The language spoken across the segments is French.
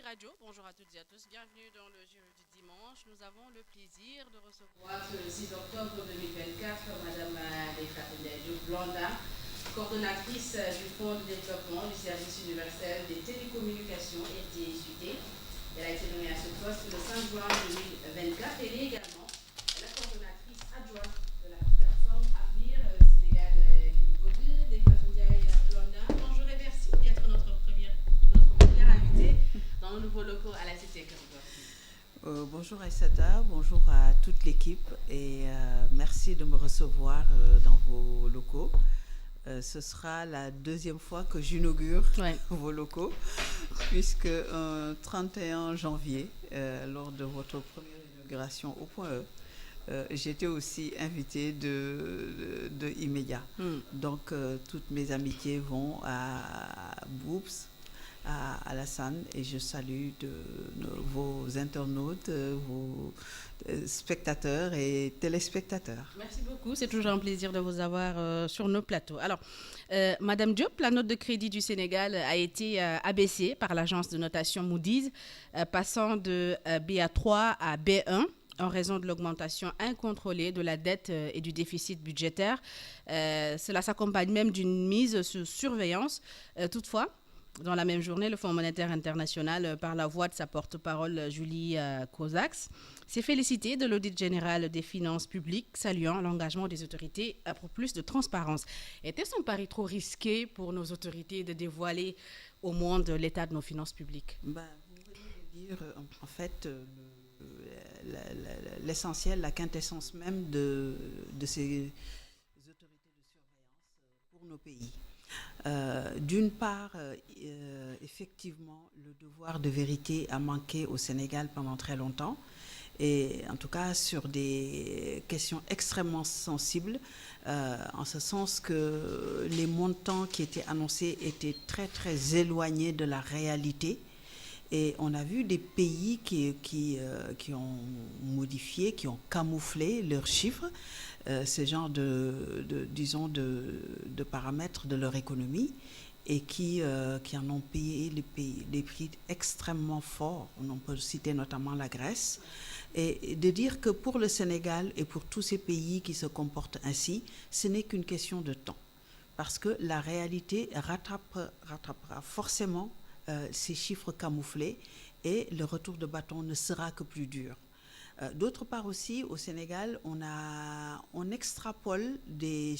Radio. Bonjour à toutes et à tous. Bienvenue dans le Jury du dimanche. Nous avons le plaisir de recevoir le 6 octobre 2024 Madame Diop Blondin, coordonnatrice du Fonds de développement du service universel des télécommunications RTSUT. Elle a été nommée à ce poste le 5 juin 2024. Elle est également la coordonnatrice adjointe de la plateforme Avenir Sénégal Kilibodu. Blondin, bonjour et merci d'être notre première invitée dans nos nouveaux locaux à la Cité Cœur. Bonjour Aïssata, bonjour à toute l'équipe et merci de me recevoir dans vos locaux. Ce sera la deuxième fois que j'inaugure vos locaux, puisque 31 janvier, lors de votre première inauguration au Point E, j'étais aussi invitée de Immédiat. Donc toutes mes amitiés vont à Boops, à Alassane, et je salue vos internautes, vos spectateurs et téléspectateurs. Merci beaucoup, c'est toujours un plaisir de vous avoir sur nos plateaux. Alors, Madame Diop, la note de crédit du Sénégal a été abaissée par l'agence de notation Moody's, passant de BA3 à B1 en raison de l'augmentation incontrôlée de la dette et du déficit budgétaire. Cela s'accompagne même d'une mise sous surveillance. Toutefois, dans la même journée, le Fonds monétaire international, par la voix de sa porte-parole Julie Kozacs, s'est félicité de l'audit général des finances publiques, saluant l'engagement des autorités pour plus de transparence. Était-ce un pari trop risqué pour nos autorités de dévoiler au monde l'état de nos finances publiques? Vous venez de dire, en fait, l'essentiel, la quintessence même de ces autorités de surveillance pour nos pays. D'une part, effectivement, le devoir de vérité a manqué au Sénégal pendant très longtemps, et en tout cas sur des questions extrêmement sensibles, en ce sens que les montants qui étaient annoncés étaient très très éloignés de la réalité. Et on a vu des pays qui ont modifié, qui ont camouflé leurs chiffres, ce genre de paramètres de leur économie, et qui en ont payé les prix extrêmement forts. On peut citer notamment la Grèce. Et de dire que pour le Sénégal et pour tous ces pays qui se comportent ainsi, ce n'est qu'une question de temps. Parce que la réalité rattrapera forcément ces chiffres camouflés, et le retour de bâton ne sera que plus dur. D'autre part aussi, au Sénégal, on extrapole des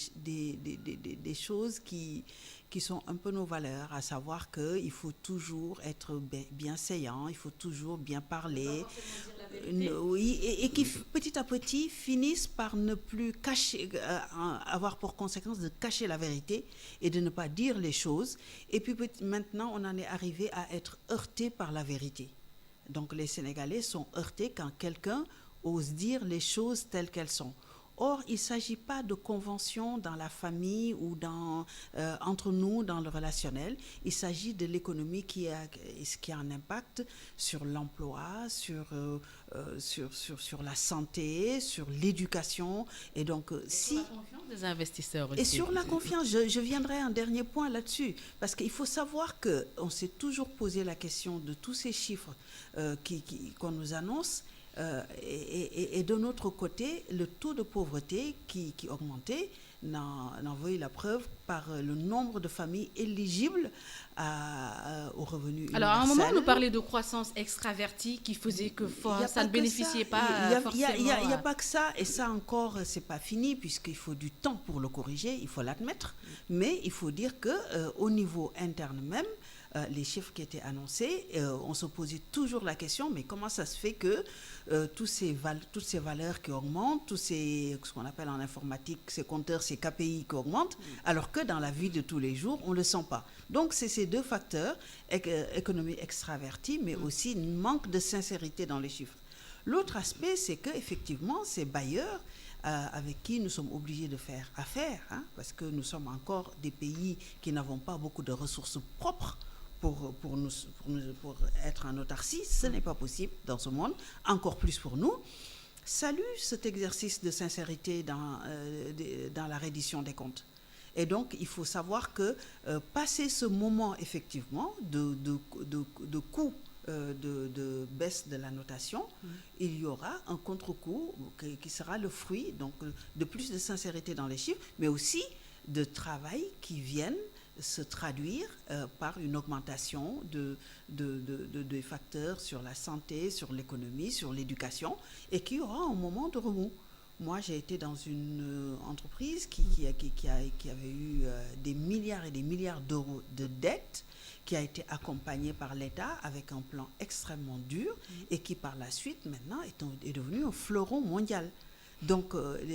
choses qui sont un peu nos valeurs, à savoir qu'il faut toujours être bien saillant, il faut toujours bien parler, oui, et qui petit à petit finissent par ne plus cacher, avoir pour conséquence de cacher la vérité et de ne pas dire les choses. Et puis maintenant, on en est arrivé à être heurté par la vérité. Donc les Sénégalais sont heurtés quand quelqu'un ose dire les choses telles qu'elles sont. Or, il ne s'agit pas de convention dans la famille ou entre nous, dans le relationnel. Il s'agit de l'économie qui a un impact sur l'emploi, sur la santé, sur l'éducation. Et donc, sur la confiance des investisseurs aussi. Et sur la confiance, je viendrai un dernier point là-dessus. Parce qu'il faut savoir qu'on s'est toujours posé la question de tous ces chiffres qu'on nous annonce. Et de notre côté, le taux de pauvreté qui augmentait n'en voyait la preuve par le nombre de familles éligibles aux revenus universels. Alors, à un moment, on nous parlait de croissance extravertie qui faisait que ça ne bénéficiait pas forcément. Il n'y a pas que ça, et ça encore, ce n'est pas fini, puisqu'il faut du temps pour le corriger, il faut l'admettre. Mais il faut dire qu'au niveau interne même, les chiffres qui étaient annoncés, on se posait toujours la question, mais comment ça se fait que toutes ces valeurs qui augmentent, ce qu'on appelle en informatique, ces compteurs, ces KPI qui augmentent, alors que dans la vie de tous les jours, on ne le sent pas. Donc c'est ces deux facteurs, économie extravertie, mais aussi un manque de sincérité dans les chiffres. L'autre aspect, c'est qu'effectivement, ces bailleurs avec qui nous sommes obligés de faire affaire, parce que nous sommes encore des pays qui n'avons pas beaucoup de ressources propres, pour être en autarcie, ce n'est pas possible dans ce monde, encore plus pour nous, salue cet exercice de sincérité dans la reddition des comptes. Et donc, il faut savoir que passer ce moment, effectivement, de coût de baisse de la notation, il y aura un contre-coup qui sera le fruit donc, de plus de sincérité dans les chiffres, mais aussi de travail qui viennent se traduire par une augmentation des facteurs sur la santé, sur l'économie, sur l'éducation, et qui aura un moment de remous. Moi, j'ai été dans une entreprise qui avait eu des milliards et des milliards d'euros de dettes, qui a été accompagnée par l'État avec un plan extrêmement dur et qui, par la suite, maintenant, est devenu un fleuron mondial. Donc,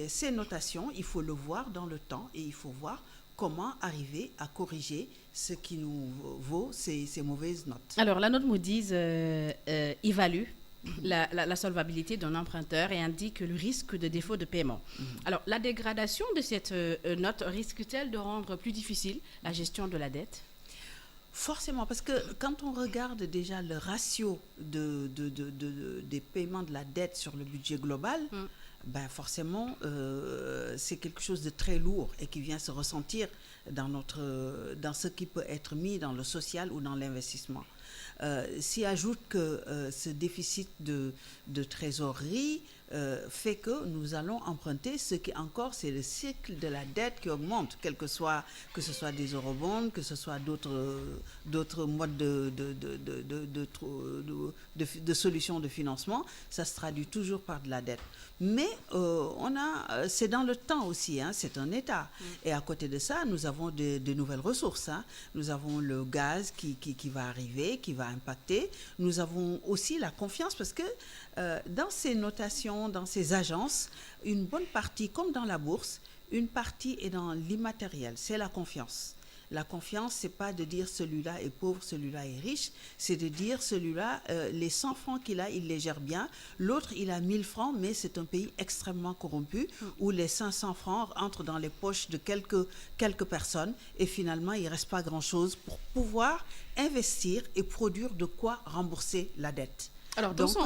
ces notations, il faut le voir dans le temps et il faut voir comment arriver à corriger ce qui nous vaut ces mauvaises notes. Alors, la note Moody's évalue la solvabilité d'un emprunteur et indique le risque de défaut de paiement. Alors, la dégradation de cette note risque-t-elle de rendre plus difficile la gestion de la dette ? Forcément, parce que quand on regarde déjà le ratio des paiements de la dette sur le budget global, ben forcément, c'est quelque chose de très lourd et qui vient se ressentir dans ce qui peut être mis dans le social ou dans l'investissement. S'y ajoute que ce déficit de trésorerie fait que nous allons emprunter ce qui encore, c'est le cycle de la dette qui augmente, que ce soit des eurobonds, que ce soit d'autres modes de solutions de financement, ça se traduit toujours par de la dette. Mais c'est dans le temps aussi, hein, c'est un État. Et à côté de ça, nous avons de nouvelles ressources. Hein. Nous avons le gaz qui va arriver, qui va impacter. Nous avons aussi la confiance parce que dans ces notations, dans ces agences, une bonne partie, comme dans la bourse, une partie est dans l'immatériel, c'est la confiance. La confiance, c'est pas de dire celui-là est pauvre, celui-là est riche, c'est de dire celui-là, les 100 francs qu'il a, il les gère bien. L'autre, il a 1000 francs, mais c'est un pays extrêmement corrompu où les 500 francs entrent dans les poches de quelques personnes et finalement, il ne reste pas grand-chose pour pouvoir investir et produire de quoi rembourser la dette. Alors, Donc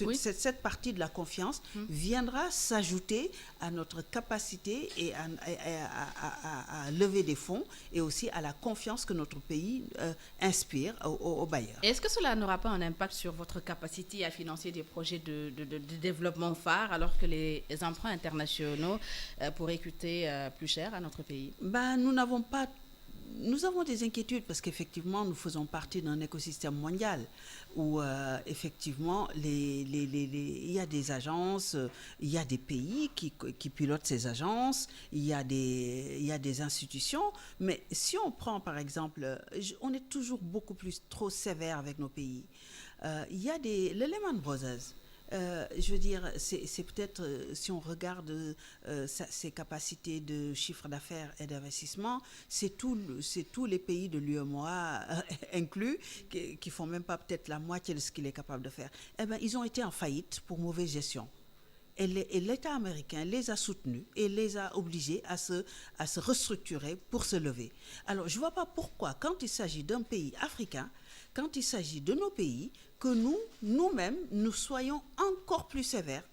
oui. cette partie de la confiance viendra s'ajouter à notre capacité et à lever des fonds et aussi à la confiance que notre pays inspire aux bailleurs. Est-ce que cela n'aura pas un impact sur votre capacité à financer des projets de développement phares alors que les emprunts internationaux pourraient coûter plus cher à notre pays ? Nous avons des inquiétudes parce qu'effectivement, nous faisons partie d'un écosystème mondial où effectivement, il y a des agences, il y a des pays qui pilotent ces agences, il y a des institutions. Mais si on prend par exemple, on est toujours beaucoup plus trop sévère avec nos pays. Il y a le Lehman Brothers. Je veux dire, c'est peut-être, si on regarde ses capacités de chiffre d'affaires et d'investissement, c'est tous les pays de l'UEMOA inclus qui font même pas peut-être la moitié de ce qu'il est capable de faire. Eh bien, ils ont été en faillite pour mauvaise gestion. Et l'État américain les a soutenus et les a obligés à se restructurer pour se lever. Alors, je ne vois pas pourquoi, quand il s'agit d'un pays africain, quand il s'agit de nos pays, que nous-mêmes, nous soyons encore plus sévères,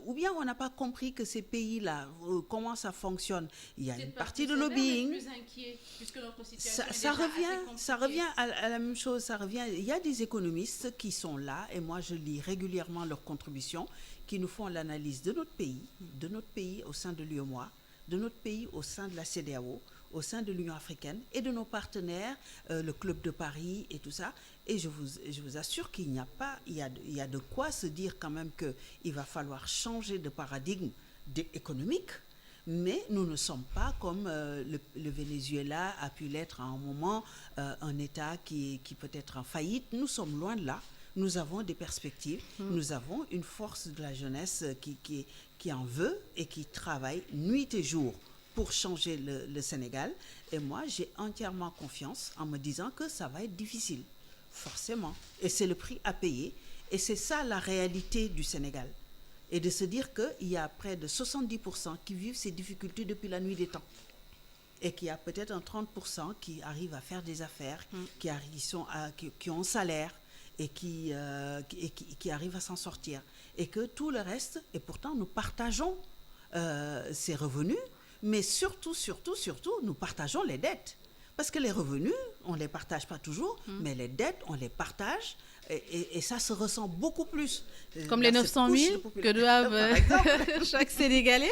ou bien on n'a pas compris que ces pays-là, comment ça fonctionne. Il y a une partie de lobbying. Plus inquiet, puisque notre situation ça revient à la même chose. Il y a des économistes qui sont là, et moi je lis régulièrement leurs contributions, qui nous font l'analyse de notre pays au sein de l'UEMOA, de notre pays au sein de la CEDEAO, au sein de l'Union africaine et de nos partenaires, le Club de Paris et tout ça. Et je vous assure qu'il n'y a pas, il y a de quoi se dire quand même qu'il va falloir changer de paradigme économique, mais nous ne sommes pas comme le Venezuela a pu l'être à un moment, un État qui peut être en faillite. Nous sommes loin de là. Nous avons des perspectives, nous avons une force de la jeunesse qui en veut et qui travaille nuit et jour pour changer le Sénégal. Et moi, j'ai entièrement confiance en me disant que ça va être difficile, forcément. Et c'est le prix à payer. Et c'est ça la réalité du Sénégal. Et de se dire qu'il y a près de 70% qui vivent ces difficultés depuis la nuit des temps. Et qu'il y a peut-être un 30% qui arrivent à faire des affaires, qui ont un salaire et qui arrivent à s'en sortir. Et que tout le reste, et pourtant nous partageons ces revenus, mais surtout, nous partageons les dettes. Parce que les revenus, on ne les partage pas toujours, mais les dettes, on les partage Et ça se ressent beaucoup plus. Comme les 900 000 que doivent chaque Sénégalais.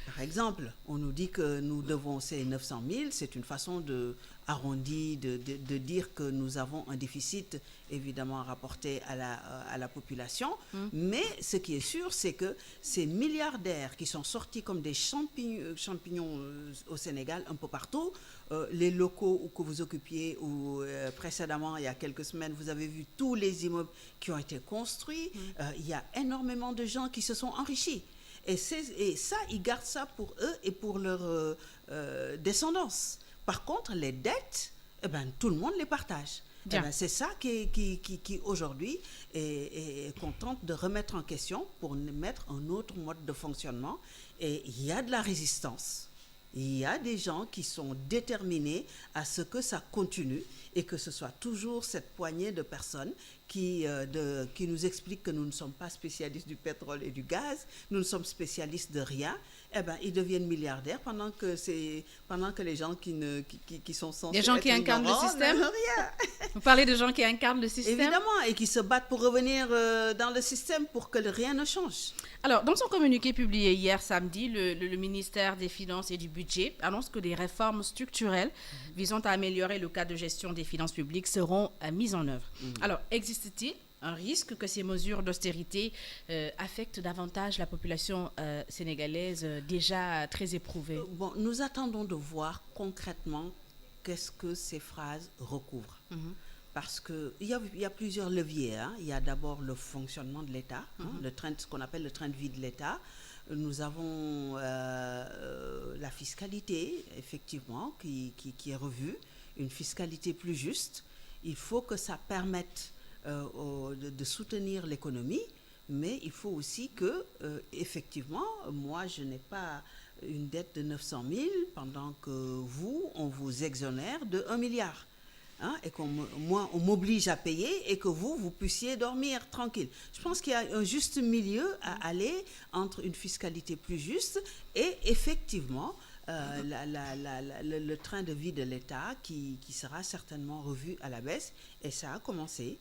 Par exemple, on nous dit que nous devons ces 900 000, c'est une façon arrondie de dire que nous avons un déficit évidemment rapporté à la population. Mais ce qui est sûr, c'est que ces milliardaires qui sont sortis comme des champignons au Sénégal, un peu partout, les locaux que vous occupiez ou précédemment, il y a quelques semaines, vous avez vu tous les immeubles qui ont été construits. Il y a énormément de gens qui se sont enrichis. Et ça, ils gardent ça pour eux et pour leur descendance. Par contre, les dettes, eh ben, tout le monde les partage. Eh ben, c'est ça qui aujourd'hui qu'on tente de remettre en question pour mettre un autre mode de fonctionnement. Et il y a de la résistance. Il y a des gens qui sont déterminés à ce que ça continue et que ce soit toujours cette poignée de personnes qui nous expliquent que nous ne sommes pas spécialistes du pétrole et du gaz, nous ne sommes spécialistes de rien. Eh ben, ils deviennent milliardaires pendant que les gens qui sont censés des gens qui incarnent le système. Rien. Vous parlez de gens qui incarnent le système. Évidemment, et qui se battent pour revenir dans le système pour que rien ne change. Alors, dans son communiqué publié hier samedi, le ministère des Finances et du Budget annonce que des réformes structurelles visant à améliorer le cadre de gestion des finances publiques seront mises en œuvre. Alors, existe-t-il un risque que ces mesures d'austérité affectent davantage la population sénégalaise déjà très éprouvée? Bon, nous attendons de voir concrètement qu'est-ce que ces phrases recouvrent. Parce qu'il y a plusieurs leviers. Il y a d'abord le fonctionnement de l'État, ce qu'on appelle le train de vie de l'État. Nous avons la fiscalité, effectivement, qui est revue, une fiscalité plus juste. Il faut que ça permette de soutenir l'économie, mais il faut aussi que, effectivement, moi, je n'ai pas une dette de 900 000 pendant que on vous exonère de 1 milliard. Et qu'on m'oblige à payer et que vous puissiez dormir tranquille. Je pense qu'il y a un juste milieu à aller entre une fiscalité plus juste et effectivement le train de vie de l'État qui sera certainement revu à la baisse. Et ça a commencé.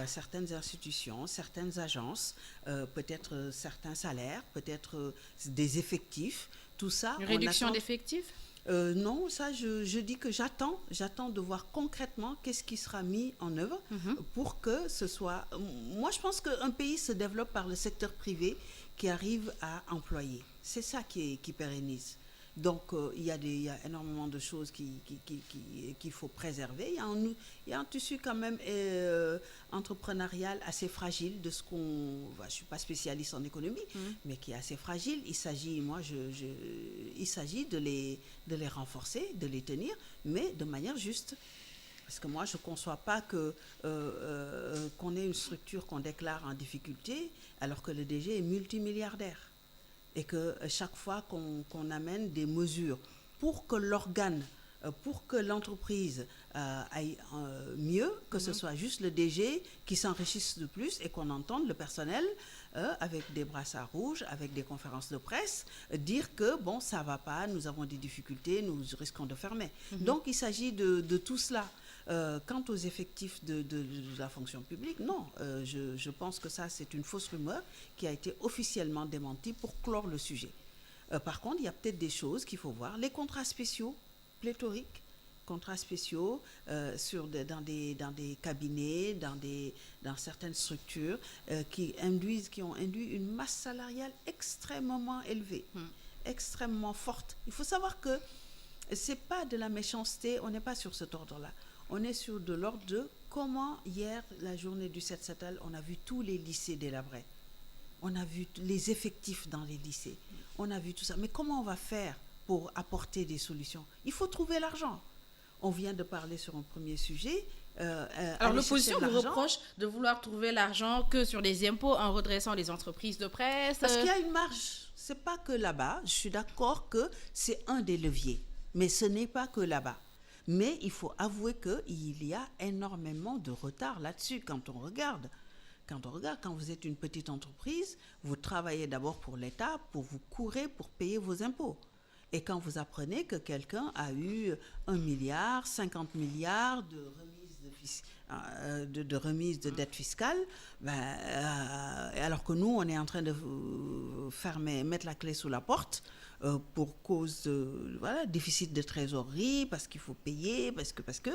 Certaines institutions, certaines agences, peut-être certains salaires, peut-être des effectifs, tout ça. Une réduction d'effectifs ? Non, ça, je dis que j'attends de voir concrètement qu'est-ce qui sera mis en œuvre pour que ce soit... Moi, je pense qu'un pays se développe par le secteur privé qui arrive à employer. C'est ça qui pérennise. Donc, il y a énormément de choses qu'il faut préserver. Il y a un tissu quand même entrepreneurial assez fragile de ce qu'on... je ne suis pas spécialiste en économie, mais qui est assez fragile. Il s'agit, il s'agit de les renforcer, de les tenir, mais de manière juste. Parce que moi, je ne conçois pas qu'on ait une structure qu'on déclare en difficulté alors que le DG est multimilliardaire. Et que chaque fois qu'on amène des mesures pour que l'organe, pour que l'entreprise aille mieux, que ce soit juste le DG qui s'enrichisse de plus et qu'on entende le personnel avec des brassards rouges, avec des conférences de presse, dire que bon, ça ne va pas, nous avons des difficultés, nous risquons de fermer. Donc il s'agit de tout cela. Quant aux effectifs de la fonction publique, non, je pense que ça c'est une fausse rumeur qui a été officiellement démentie pour clore le sujet. Par contre, il y a peut-être des choses qu'il faut voir. Les contrats spéciaux, pléthoriques, contrats spéciaux dans des cabinets, dans certaines structures qui ont induit une masse salariale extrêmement élevée, extrêmement forte. Il faut savoir que ce n'est pas de la méchanceté, on n'est pas sur cet ordre-là. On est sur de l'ordre de comment, hier, la journée du 7 septembre, on a vu tous les lycées délabrés. On a vu les effectifs dans les lycées. On a vu tout ça. Mais comment on va faire pour apporter des solutions? Il faut trouver l'argent. On vient de parler sur un premier sujet. Alors l'opposition vous reproche de vouloir trouver l'argent que sur les impôts en redressant les entreprises de presse. Parce qu'il y a une marge. Ce n'est pas que là-bas. Je suis d'accord que c'est un des leviers. Mais ce n'est pas que là-bas. Mais il faut avouer qu'il y a énormément de retard là-dessus quand on regarde. Quand vous êtes une petite entreprise, vous travaillez d'abord pour l'État, vous courez pour payer vos impôts. Et quand vous apprenez que quelqu'un a eu 1 milliard, 50 milliards de remises de de remise de dette fiscale, alors que nous, on est en train de mettre la clé sous la porte pour cause de déficit de trésorerie, parce qu'il faut payer, parce que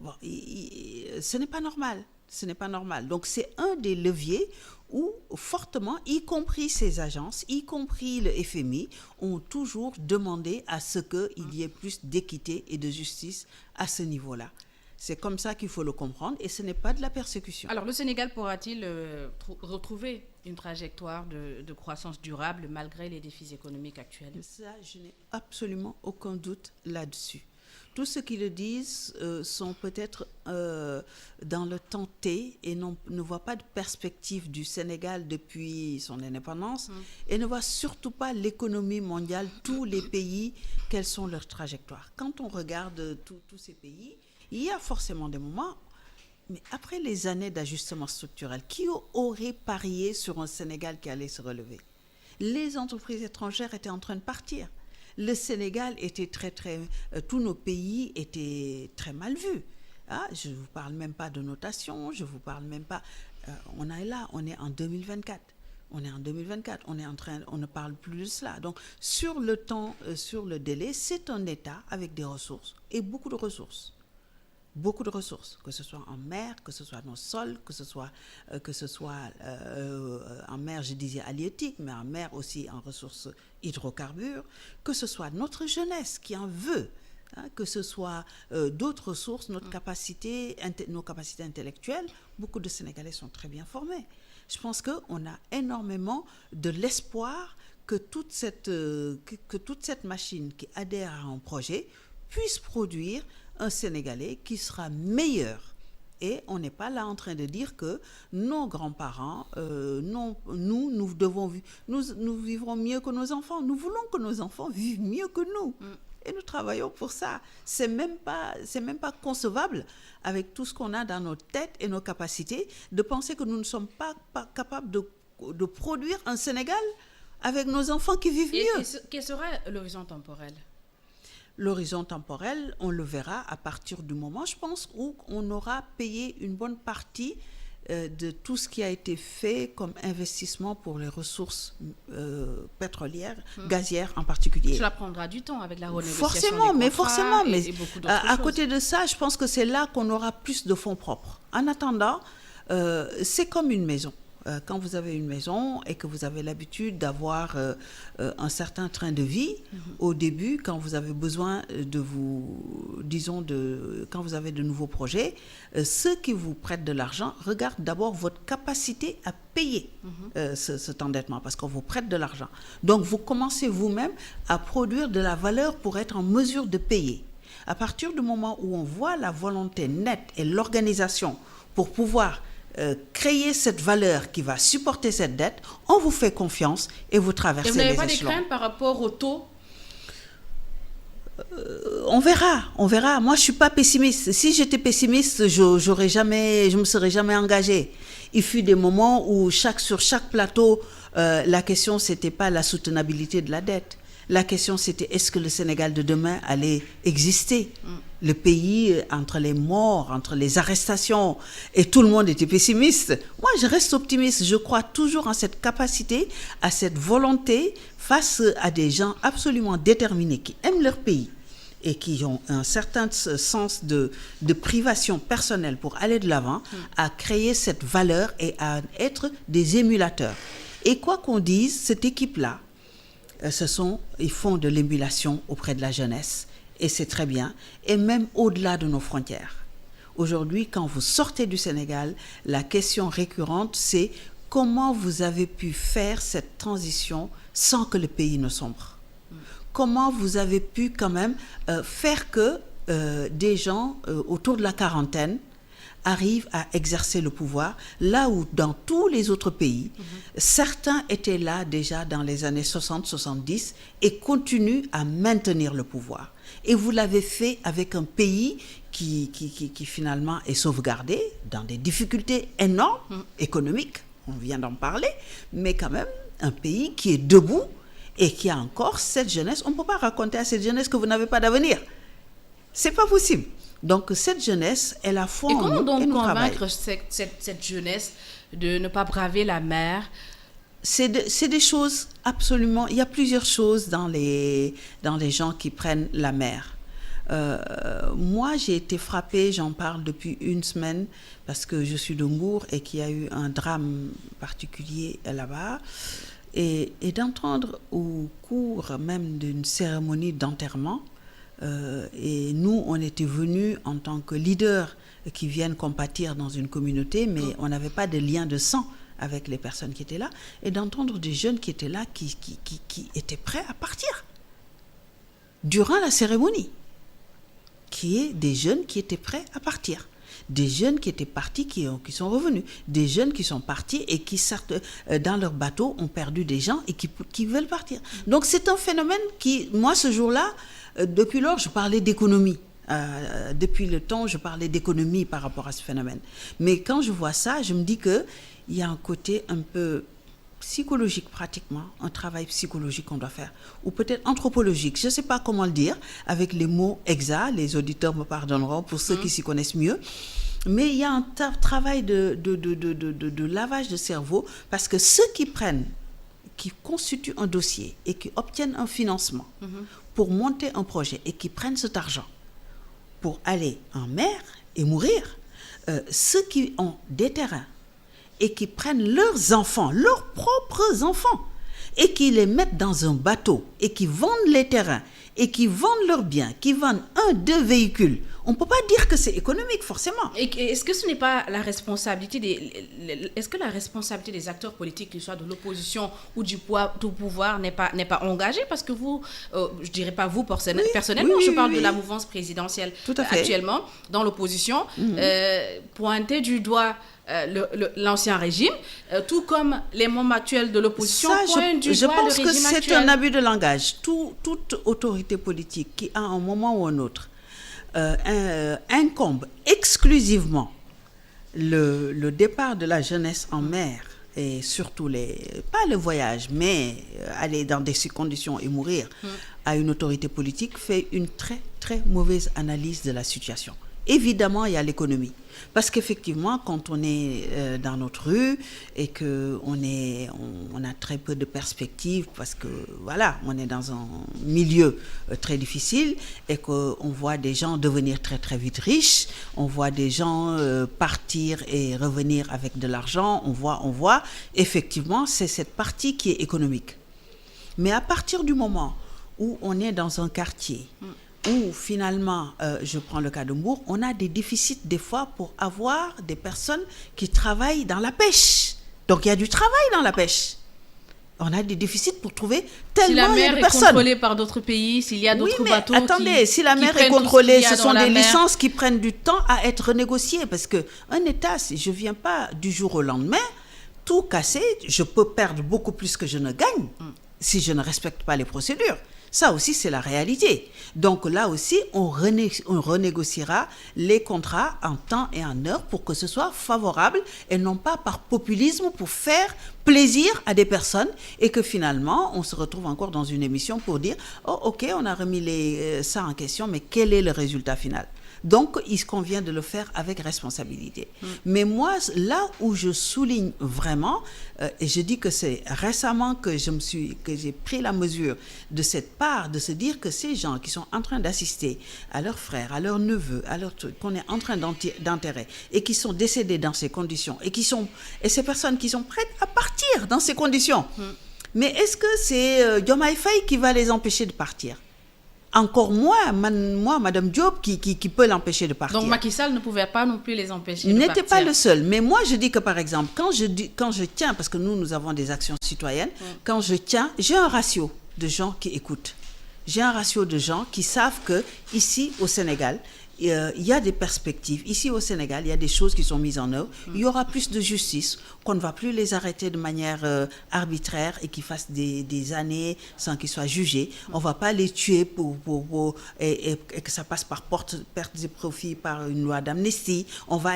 bon, ce n'est pas normal. Ce n'est pas normal. Donc, c'est un des leviers où, fortement, y compris ces agences, y compris le FMI, ont toujours demandé à ce qu'il y ait plus d'équité et de justice à ce niveau-là. C'est comme ça qu'il faut le comprendre et ce n'est pas de la persécution. Alors, le Sénégal pourra-t-il retrouver une trajectoire de croissance durable malgré les défis économiques actuels? Ça, je n'ai absolument aucun doute là-dessus. Tous ceux qui le disent sont peut-être dans le temps T et ne voient pas de perspective du Sénégal depuis son indépendance et ne voient surtout pas l'économie mondiale, tous les pays, quelles sont leurs trajectoires. Quand on regarde tous ces pays, il y a forcément des moments, mais après les années d'ajustement structurel, qui aurait parié sur un Sénégal qui allait se relever? Les entreprises étrangères étaient en train de partir. Le Sénégal était tous nos pays étaient très mal vus. Je ne vous parle même pas de notation, je ne vous parle même pas. On est en 2024. On ne parle plus de cela. Donc, sur le temps, sur le délai, c'est un État avec des ressources et beaucoup de ressources. Beaucoup de ressources, que ce soit en mer, que ce soit nos sols, que ce soit en mer, je disais halieutique, mais en mer aussi en ressources hydrocarbures, que ce soit notre jeunesse qui en veut, que ce soit d'autres ressources, nos capacités intellectuelles. Beaucoup de Sénégalais sont très bien formés. Je pense qu'on a énormément de l'espoir que toute cette machine qui adhère à un projet puisse produire un Sénégalais qui sera meilleur. Et on n'est pas là en train de dire que nos grands-parents, nous vivrons mieux que nos enfants. Nous voulons que nos enfants vivent mieux que nous. Et nous travaillons pour ça. C'est même pas concevable, avec tout ce qu'on a dans nos têtes et nos capacités, de penser que nous ne sommes pas capables de produire un Sénégal avec nos enfants qui vivent mieux. Quel sera l'horizon temporel? L'horizon temporel, on le verra à partir du moment, je pense, où on aura payé une bonne partie de tout ce qui a été fait comme investissement pour les ressources pétrolières, gazières en particulier. Cela prendra du temps avec la renégociation forcément, des contrats mais et beaucoup d'autres choses. À côté de ça, je pense que c'est là qu'on aura plus de fonds propres. En attendant, c'est comme une maison. Quand vous avez une maison et que vous avez l'habitude d'avoir un certain train de vie, au début, quand vous avez besoin quand vous avez de nouveaux projets, ceux qui vous prêtent de l'argent regardent d'abord votre capacité à payer cet endettement, parce qu'on vous prête de l'argent. Donc, vous commencez vous-même à produire de la valeur pour être en mesure de payer. À partir du moment où on voit la volonté nette et l'organisation pour pouvoir créer cette valeur qui va supporter cette dette, on vous fait confiance et vous traversez les échelons. Et vous n'avez pas de crainte par rapport au taux? On verra. Moi, je ne suis pas pessimiste. Si j'étais pessimiste, je me serais jamais engagée. Il fut des moments où sur chaque plateau, la question, ce n'était pas la soutenabilité de la dette. La question, c'était est-ce que le Sénégal de demain allait exister? Le pays, entre les morts, entre les arrestations, et tout le monde était pessimiste. Moi, je reste optimiste. Je crois toujours en cette capacité, à cette volonté face à des gens absolument déterminés qui aiment leur pays et qui ont un certain sens de privation personnelle pour aller de l'avant, à créer cette valeur et à être des émulateurs. Et quoi qu'on dise, cette équipe-là, ils font de l'émulation auprès de la jeunesse, et c'est très bien, et même au-delà de nos frontières. Aujourd'hui, quand vous sortez du Sénégal, la question récurrente, c'est comment vous avez pu faire cette transition sans que le pays ne sombre? Comment vous avez pu quand même faire que des gens autour de la quarantaine arrivent à exercer le pouvoir, là où dans tous les autres pays, certains étaient là déjà dans les années 60-70 et continuent à maintenir le pouvoir. Et vous l'avez fait avec un pays qui finalement est sauvegardé dans des difficultés énormes, économiques, on vient d'en parler, mais quand même un pays qui est debout et qui a encore cette jeunesse. On ne peut pas raconter à cette jeunesse que vous n'avez pas d'avenir. C'est pas possible. Donc cette jeunesse, elle a foi Et en comment nous donc et nous convaincre cette jeunesse de ne pas braver la mer? C'est des choses absolument... Il y a plusieurs choses dans les gens qui prennent la mer. Moi, j'ai été frappée, j'en parle depuis une semaine, parce que je suis de Mbour et qu'il y a eu un drame particulier là-bas. Et d'entendre au cours même d'une cérémonie d'enterrement, et nous, on était venus en tant que leaders qui viennent compatir dans une communauté, mais on n'avait pas de lien de sang avec les personnes qui étaient là, et d'entendre des jeunes qui étaient là, qui étaient prêts à partir durant la cérémonie, qui est des jeunes qui étaient prêts à partir, des jeunes qui étaient partis, qui sont revenus, des jeunes qui sont partis et qui, certes, dans leur bateau, ont perdu des gens et qui veulent partir. Donc c'est un phénomène qui, moi, ce jour-là, depuis lors, je parlais d'économie. Depuis le temps, je parlais d'économie par rapport à ce phénomène. Mais quand je vois ça, je me dis qu'il y a un côté un peu psychologique pratiquement, un travail psychologique qu'on doit faire, ou peut-être anthropologique, je ne sais pas comment le dire, avec les mots exacts, les auditeurs me pardonneront pour ceux qui s'y connaissent mieux, mais il y a un travail de lavage de cerveau, parce que ceux qui constituent un dossier et qui obtiennent un financement pour monter un projet et qui prennent cet argent pour aller en mer et mourir, ceux qui ont des terrains et qui prennent leurs enfants, leurs propres enfants, et qui les mettent dans un bateau, et qui vendent les terrains, et qui vendent leurs biens, qui vendent 2 véhicules, on ne peut pas dire que c'est économique, forcément. Et est-ce que ce n'est pas la responsabilité est-ce que la responsabilité des acteurs politiques, qu'ils soient de l'opposition ou du pouvoir, n'est pas engagée? Parce que vous, je ne dirais pas vous personnellement, je parle de la mouvance présidentielle actuellement, dans l'opposition, pointer du doigt l'ancien régime, tout comme les membres actuels de l'opposition pointent du doigt le régime actuel. Je pense que c'est un abus de langage. Toute autorité politique qui, à un moment ou un autre, incombe exclusivement le départ de la jeunesse en mer, et surtout pas le voyage, mais aller dans des conditions et mourir, à une autorité politique, fait une très très mauvaise analyse de la situation. Évidemment, il y a l'économie. Parce qu'effectivement, quand on est dans notre rue et qu'on a très peu de perspectives, parce que voilà, on est dans un milieu très difficile et qu'on voit des gens devenir très très vite riches, on voit des gens partir et revenir avec de l'argent, on voit, effectivement, c'est cette partie qui est économique. Mais à partir du moment où on est dans un quartier, où finalement, je prends le cas de Mbour, on a des déficits des fois pour avoir des personnes qui travaillent dans la pêche. Donc il y a du travail dans la pêche. On a des déficits pour trouver tellement de personnes. Si la mer est contrôlée par d'autres pays, s'il y a d'autres bateaux si la mer est contrôlée, ce sont des licences qui prennent du temps à être renégociées. Parce qu'un État, si je ne viens pas du jour au lendemain, tout casser, je peux perdre beaucoup plus que je ne gagne si je ne respecte pas les procédures. Ça aussi, c'est la réalité. Donc là aussi, on renégociera les contrats en temps et en heure pour que ce soit favorable et non pas par populisme pour faire plaisir à des personnes et que finalement, on se retrouve encore dans une émission pour dire « Oh, ok, on a remis ça en question, mais quel est le résultat final ?» Donc, il convient de le faire avec responsabilité. Mais moi, là où je souligne vraiment, et je dis que c'est récemment que j'ai pris la mesure de cette part, de se dire que ces gens qui sont en train d'assister à leurs frères, à leurs neveux, à leurs trucs, qu'on est en train d'enterrer, et qui sont décédés dans ces conditions, et ces personnes qui sont prêtes à partir dans ces conditions. Mais est-ce que c'est Diomaye Faye qui va les empêcher de partir ? Encore moins, Madame Diop, qui peut l'empêcher de partir. Donc Macky Sall ne pouvait pas non plus les empêcher de partir. N'était pas le seul. Mais moi, je dis que, par exemple, quand je tiens, parce que nous avons des actions citoyennes, quand je tiens, j'ai un ratio de gens qui écoutent. J'ai un ratio de gens qui savent que ici, au Sénégal, il y a des perspectives. Ici, au Sénégal, il y a des choses qui sont mises en œuvre. Il y aura plus de justice, qu'on ne va plus les arrêter de manière arbitraire et qu'ils fassent des années sans qu'ils soient jugés. On ne va pas les tuer et que ça passe par perte des profits par une loi d'amnistie.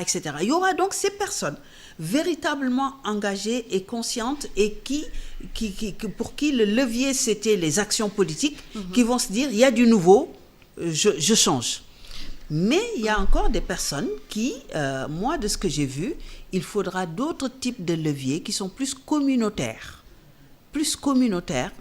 etc. Il y aura donc ces personnes véritablement engagées et conscientes et pour qui le levier, c'était les actions politiques, qui vont se dire, il y a du nouveau, je change. Mais il y a encore des personnes qui, moi, de ce que j'ai vu, il faudra d'autres types de leviers qui sont plus communautaires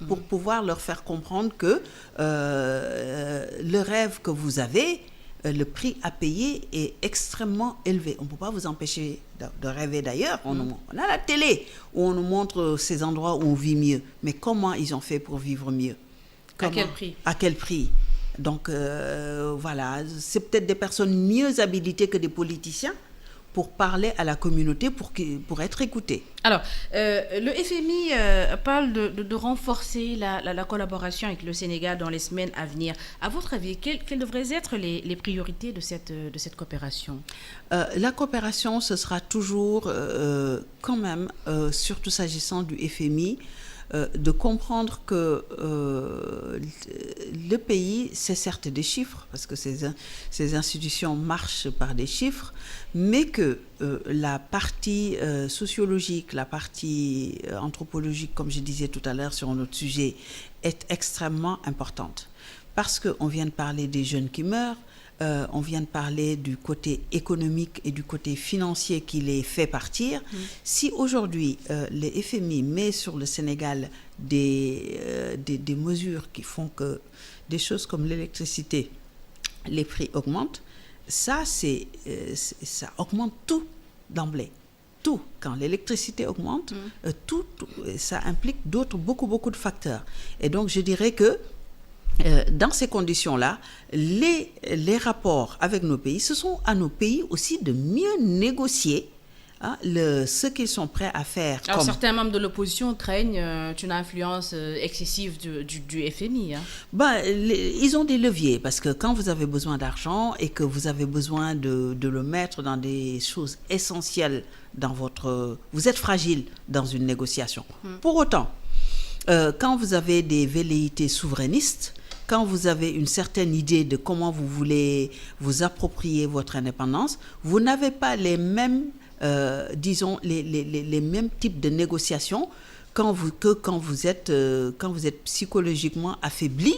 pour pouvoir leur faire comprendre que le rêve que vous avez, le prix à payer est extrêmement élevé. On ne peut pas vous empêcher de rêver d'ailleurs. On a la télé où on nous montre ces endroits où on vit mieux. Mais comment ils ont fait pour vivre mieux? À quel prix? À quel prix? Donc voilà, c'est peut-être des personnes mieux habilitées que des politiciens pour parler à la communauté, pour être écoutés. Alors, le FMI parle de renforcer la collaboration avec le Sénégal dans les semaines à venir. À votre avis, quelles devraient être les priorités de cette coopération? La coopération, ce sera toujours quand même, surtout s'agissant du FMI, de comprendre que le pays, c'est certes des chiffres, parce que ces institutions marchent par des chiffres, mais que la partie sociologique, la partie anthropologique, comme je disais tout à l'heure sur un autre sujet, est extrêmement importante. Parce qu'on vient de parler des jeunes qui meurent, on vient de parler du côté économique et du côté financier qui les fait partir. Si aujourd'hui, le FMI met sur le Sénégal des mesures qui font que des choses comme l'électricité, les prix augmentent, ça augmente tout d'emblée. Tout. Quand l'électricité augmente, tout, ça implique beaucoup de facteurs. Et donc, je dirais que dans ces conditions-là, les rapports avec nos pays, ce sont à nos pays aussi de mieux négocier ce qu'ils sont prêts à faire. Alors, certains membres de l'opposition craignent une influence excessive du FMI. Ils ont des leviers, parce que quand vous avez besoin d'argent et que vous avez besoin de le mettre dans des choses essentielles vous êtes fragile dans une négociation. Pour autant, quand vous avez des velléités souverainistes, quand vous avez une certaine idée de comment vous voulez vous approprier votre indépendance, vous n'avez pas les mêmes, les mêmes types de négociations quand vous êtes psychologiquement affaibli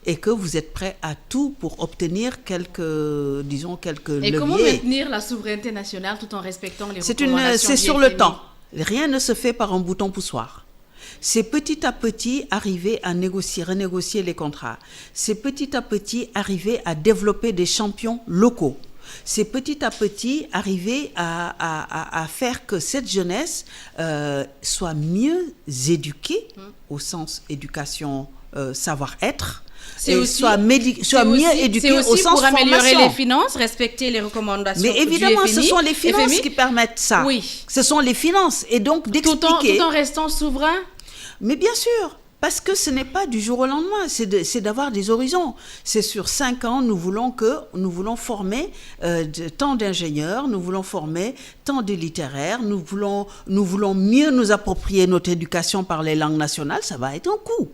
et que vous êtes prêt à tout pour obtenir quelques leviers. Et comment maintenir la souveraineté nationale tout en respectant les recommandations C'est sur le temps. Rien ne se fait par un bouton poussoir. C'est petit à petit arriver à renégocier les contrats. C'est petit à petit arriver à développer des champions locaux. C'est petit à petit arriver à faire que cette jeunesse soit mieux éduquée, au sens éducation, savoir-être, soit mieux éduquée au sens formation. C'est aussi pour améliorer les finances, respecter les recommandations du FMI. Mais évidemment, ce sont les finances qui permettent ça. Oui. Ce sont les finances. Et donc d'expliquer... Tout en restant souverain. Mais bien sûr, parce que ce n'est pas du jour au lendemain, c'est d'avoir des horizons. C'est sur 5 ans, nous voulons former tant d'ingénieurs, nous voulons former tant de littéraires, nous voulons mieux nous approprier notre éducation par les langues nationales, ça va être un coût.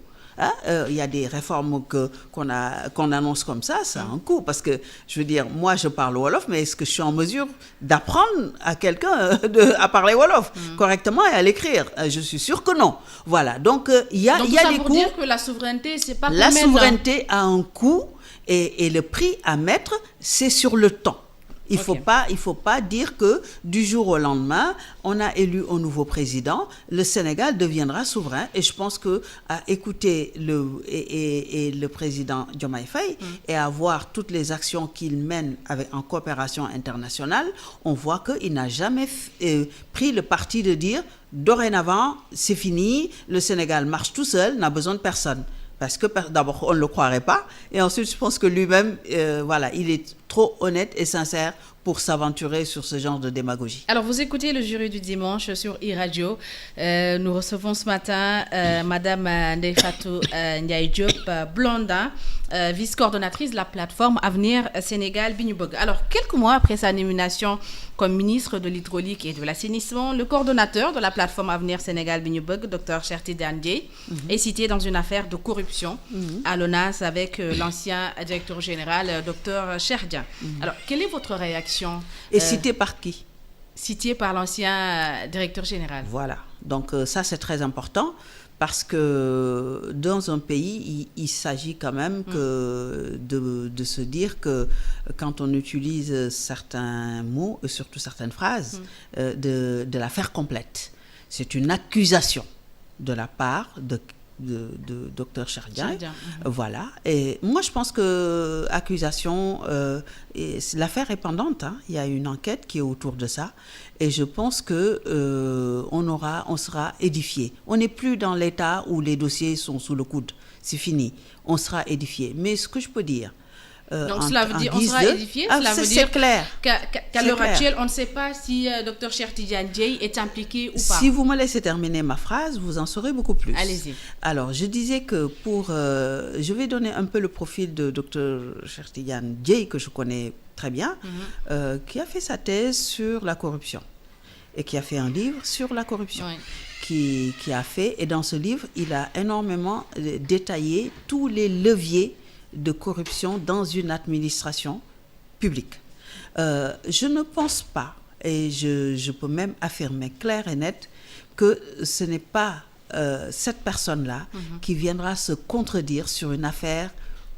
Il y a des réformes qu'on annonce comme ça a un coût. Parce que, je veux dire, moi, je parle Wolof, mais est-ce que je suis en mesure d'apprendre à quelqu'un à parler Wolof correctement et à l'écrire? Je suis sûre que non. Voilà. Donc, il y a des coûts. Donc, ça pour dire que la souveraineté, c'est pas La souveraineté a un coût et le prix à mettre, c'est sur le temps. Il faut pas dire que du jour au lendemain, on a élu un nouveau président, le Sénégal deviendra souverain. Et je pense que à écouter le président Diomaye Faye et à voir toutes les actions qu'il mène en coopération internationale, on voit qu'il n'a jamais pris le parti de dire dorénavant, c'est fini, le Sénégal marche tout seul, n'a besoin de personne. Parce que d'abord, on ne le croirait pas. Et ensuite, je pense que lui-même, il est trop honnête et sincère pour s'aventurer sur ce genre de démagogie. Alors, vous écoutez le jury du dimanche sur e-Radio. Nous recevons ce matin Madame Ndeye Fatou Ndiaye Diop Blondin, vice-coordonnatrice de la plateforme Avenir Sénégal Bignubog. Alors, quelques mois après sa nomination comme ministre de l'Hydraulique et de l'Assainissement, le coordonnateur de la plateforme Avenir Sénégal Bignubog, Dr Cherti Diandje, est cité dans une affaire de corruption à l'ONAS avec l'ancien directeur général, Dr Cherdia. Alors, quelle est votre réaction? Et cité par qui? Cité par l'ancien directeur général. Voilà. Donc ça, c'est très important parce que dans un pays, il s'agit quand même que de se dire que quand on utilise certains mots, et surtout certaines phrases, de la faire complète. C'est une accusation de la part de Dr Cherdiaye. Voilà. Et moi, je pense que accusation, l'affaire est pendante. Hein. Il y a une enquête qui est autour de ça. Et je pense que on sera édifié. On n'est plus dans l'état où les dossiers sont sous le coude. C'est fini. On sera édifié. Mais ce que je peux dire, donc cela veut dire on sera édifié, cela veut dire qu'à l'heure actuelle, on ne sait pas si Dr Cheikh Tidiane Dièye est impliqué ou pas. Si vous me laissez terminer ma phrase, vous en saurez beaucoup plus. Allez-y. Alors, je disais que je vais donner un peu le profil de Dr Cheikh Tidiane Dièye, que je connais très bien, qui a fait sa thèse sur la corruption et qui a fait un livre sur la corruption. Oui. Qui a fait, et dans ce livre, il a énormément détaillé tous les leviers de corruption dans une administration publique. Je ne pense pas, et je peux même affirmer clair et net, que ce n'est pas cette personne-là qui viendra se contredire sur une affaire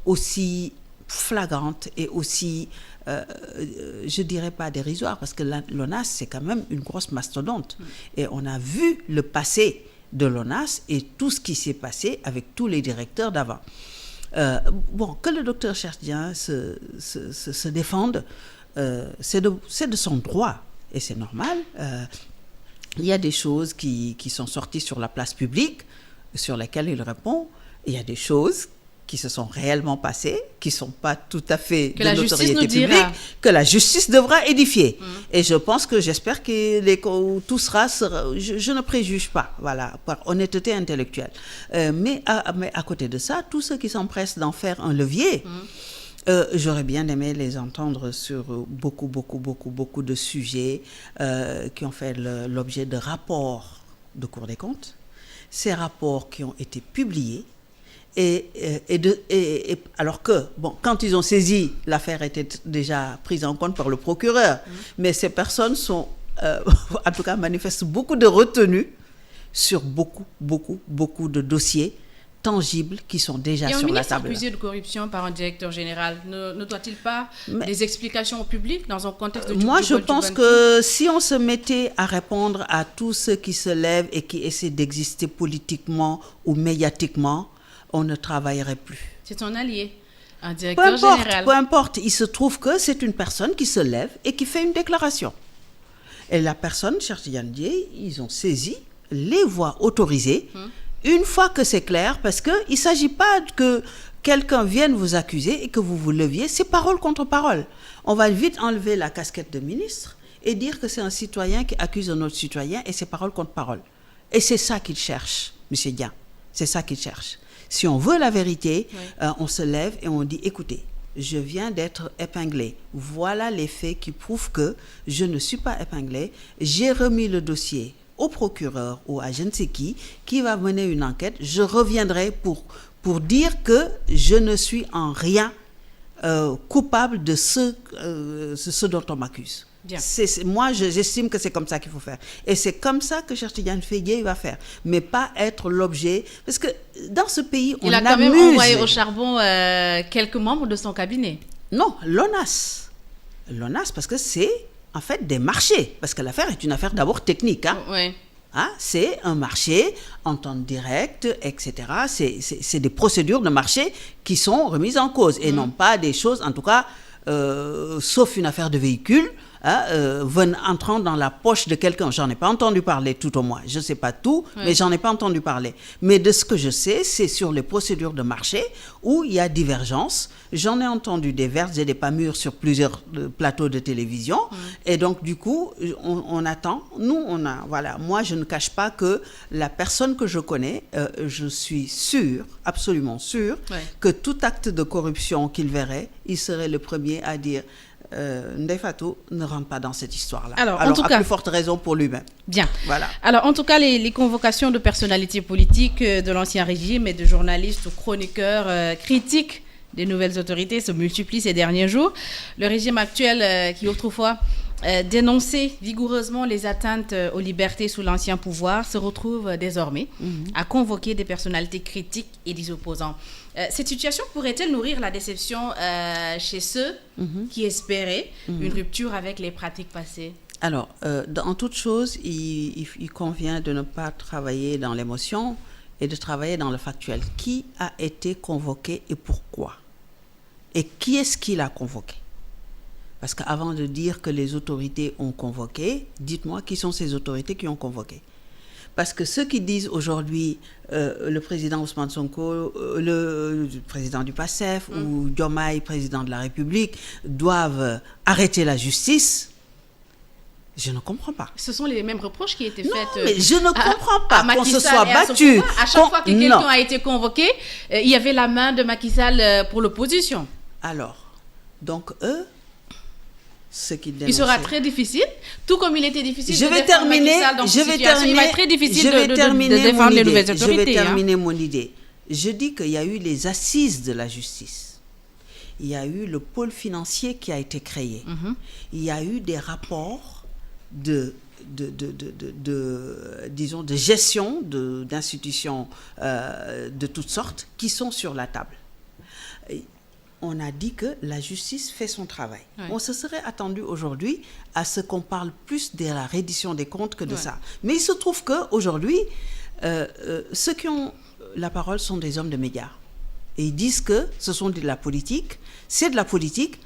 aussi flagrante et aussi, je dirais pas dérisoire, parce que l'ONAS, c'est quand même une grosse mastodonte. Et on a vu le passé de l'ONAS et tout ce qui s'est passé avec tous les directeurs d'avant. Que le docteur Cherdiaye se défende, c'est de son droit, et c'est normal. Il y a des choses qui sont sorties sur la place publique, sur lesquelles il répond. Il y a des choses qui se sont réellement passées, qui ne sont pas tout à fait de notoriété publique, que la justice devra édifier. Et je pense que, j'espère que tout sera, je ne préjuge pas, voilà, par honnêteté intellectuelle. Mais à côté de ça, tous ceux qui s'empressent d'en faire un levier, j'aurais bien aimé les entendre sur beaucoup de sujets qui ont fait l'objet de rapports de Cour des comptes. Ces rapports qui ont été publiés, alors que, quand ils ont saisi, l'affaire était déjà prise en compte par le procureur, mais ces personnes sont, en tout cas, manifestent beaucoup de retenue sur beaucoup de dossiers tangibles qui sont déjà sur la table. Et un ministre accusé de corruption par un directeur général, ne doit-il pas des explications au public dans un contexte de... Moi, je pense que si on se mettait à répondre à tous ceux qui se lèvent et qui essaient d'exister politiquement ou médiatiquement, on ne travaillerait plus. C'est son allié, un directeur général. Peu importe, il se trouve que c'est une personne qui se lève et qui fait une déclaration. Et la personne, Cheikh Tidiane Dièye, ils ont saisi les voies autorisées, une fois que c'est clair, parce qu'il ne s'agit pas que quelqu'un vienne vous accuser et que vous vous leviez, c'est parole contre parole. On va vite enlever la casquette de ministre et dire que c'est un citoyen qui accuse un autre citoyen et c'est parole contre parole. Et c'est ça qu'il cherche, M. Dia. C'est ça qu'il cherche. Si on veut la vérité, on se lève et on dit, écoutez, je viens d'être épinglé. Voilà les faits qui prouvent que je ne suis pas épinglé. J'ai remis le dossier au procureur ou à je ne sais qui va mener une enquête. Je reviendrai pour dire que je ne suis en rien coupable de ce dont on m'accuse. Moi, j'estime que c'est comme ça qu'il faut faire. Et c'est comme ça que Cheikh Tidiane Dièye va faire. Mais pas être l'objet... Parce que dans ce pays, on amuse... Il a quand même envoyé au charbon quelques membres de son cabinet. Non, l'ONAS. L'ONAS, parce que c'est en fait des marchés. Parce que l'affaire est une affaire d'abord technique. Hein. Oui. Hein, c'est un marché, entente directe, etc. C'est des procédures de marché qui sont remises en cause. Et non pas des choses, en tout cas, sauf une affaire de véhicule, entrant dans la poche de quelqu'un. J'en ai pas entendu parler tout au moins. Je sais pas tout, mais j'en ai pas entendu parler. Mais de ce que je sais, c'est sur les procédures de marché où il y a divergence. J'en ai entendu des vertes et des pas mûres sur plusieurs plateaux de télévision. Et donc, du coup, on attend. Nous, voilà. Moi, je ne cache pas que la personne que je connais, je suis sûre, absolument sûre, que tout acte de corruption qu'il verrait, il serait le premier à dire Ndeye Fatou ne rentre pas dans cette histoire-là. Alors en tout cas, à plus forte raison pour lui-même. Bien. Voilà. Alors, en tout cas, les convocations de personnalités politiques de l'ancien régime et de journalistes ou chroniqueurs critiques des nouvelles autorités se multiplient ces derniers jours. Le régime actuel, qui autrefois dénoncer vigoureusement les atteintes aux libertés sous l'ancien pouvoir, se retrouve désormais à convoquer des personnalités critiques et des opposants. Cette situation pourrait-elle nourrir la déception chez ceux qui espéraient une rupture avec les pratiques passées? Alors, en toute chose, il convient de ne pas travailler dans l'émotion et de travailler dans le factuel. Qui a été convoqué et pourquoi? Et qui est-ce qui l'a convoqué? Parce qu'avant de dire que les autorités ont convoqué, dites-moi qui sont ces autorités qui ont convoqué. Parce que ceux qui disent aujourd'hui le président Ousmane Sonko, le président du PASTEF ou Diomaye, président de la République, doivent arrêter la justice, je ne comprends pas. Ce sont les mêmes reproches qui étaient Non, faits mais je ne comprends pas qu'on se soit et battu. À chaque fois que quelqu'un a été convoqué, il y avait la main de Macky Sall pour l'opposition. Alors, donc eux, ce qui dénonçaient... Il sera très difficile, tout comme il était difficile je de vais défendre terminer, Macky Sall dans cette situation. Il va être très difficile de défendre les nouvelles autorités. Je vais terminer mon idée. Je dis qu'il y a eu les assises de la justice. Il y a eu le pôle financier qui a été créé. Il y a eu des rapports disons, de gestion d'institutions de toutes sortes qui sont sur la table. On a dit que la justice fait son travail. Ouais. On se serait attendu aujourd'hui à ce qu'on parle plus de la reddition des comptes que de ça. Mais il se trouve qu'aujourd'hui, ceux qui ont la parole sont des hommes de médias. Et ils disent que ce sont de la politique, c'est de la politique,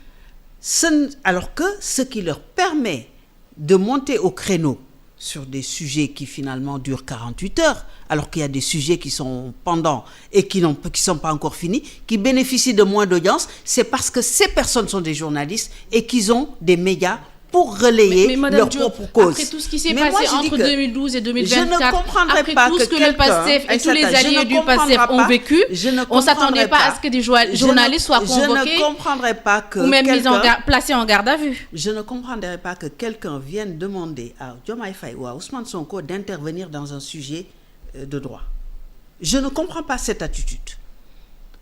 alors que ce qui leur permet de monter au créneau sur des sujets qui finalement durent 48 heures, alors qu'il y a des sujets qui sont pendants et qui ne sont pas encore finis, qui bénéficient de moins d'audience, c'est parce que ces personnes sont des journalistes et qu'ils ont des médias pour relayer leur propre cause. Après tout ce qui s'est passé entre 2012 et 2024, je ne comprendrais après pas tout que ce que le PASTEF et tous les alliés du PASTEF ont vécu, on ne s'attendait pas à ce que des journalistes soient convoqués je ne comprendrais pas que ou même placés en garde à vue. Je ne comprendrais pas que quelqu'un vienne demander à Diomaye Faye ou à Ousmane Sonko d'intervenir dans un sujet de droit. Je ne comprends pas cette attitude.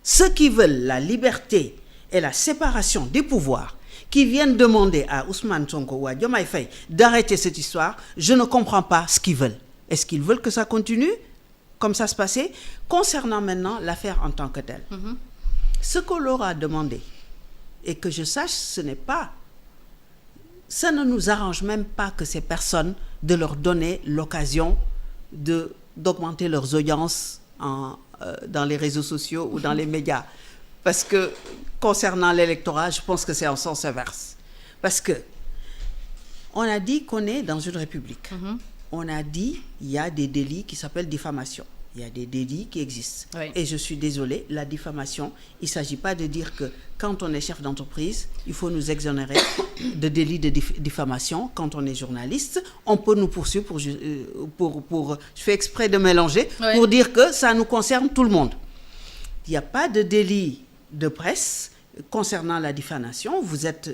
Ceux qui veulent la liberté et la séparation des pouvoirs, qui viennent demander à Ousmane Sonko ou à Diomaye Faye d'arrêter cette histoire, je ne comprends pas ce qu'ils veulent. Est-ce qu'ils veulent que ça continue comme ça se passait? Concernant maintenant l'affaire en tant que telle, ce qu'on leur a demandé, et que je sache, ça ne nous arrange même pas que ces personnes, de leur donner l'occasion d'augmenter leurs audiences dans les réseaux sociaux ou dans les médias. Parce que concernant l'électorat, je pense que c'est en sens inverse. Parce que on a dit qu'on est dans une république. On a dit qu'il y a des délits qui s'appellent diffamation. Il y a des délits qui existent. Oui. Et je suis désolée, la diffamation, il ne s'agit pas de dire que quand on est chef d'entreprise, il faut nous exonérer de délits de diffamation. Quand on est journaliste, on peut nous poursuivre je fais exprès de mélanger, pour dire que ça nous concerne tout le monde. Il n'y a pas de délit de presse concernant la diffamation.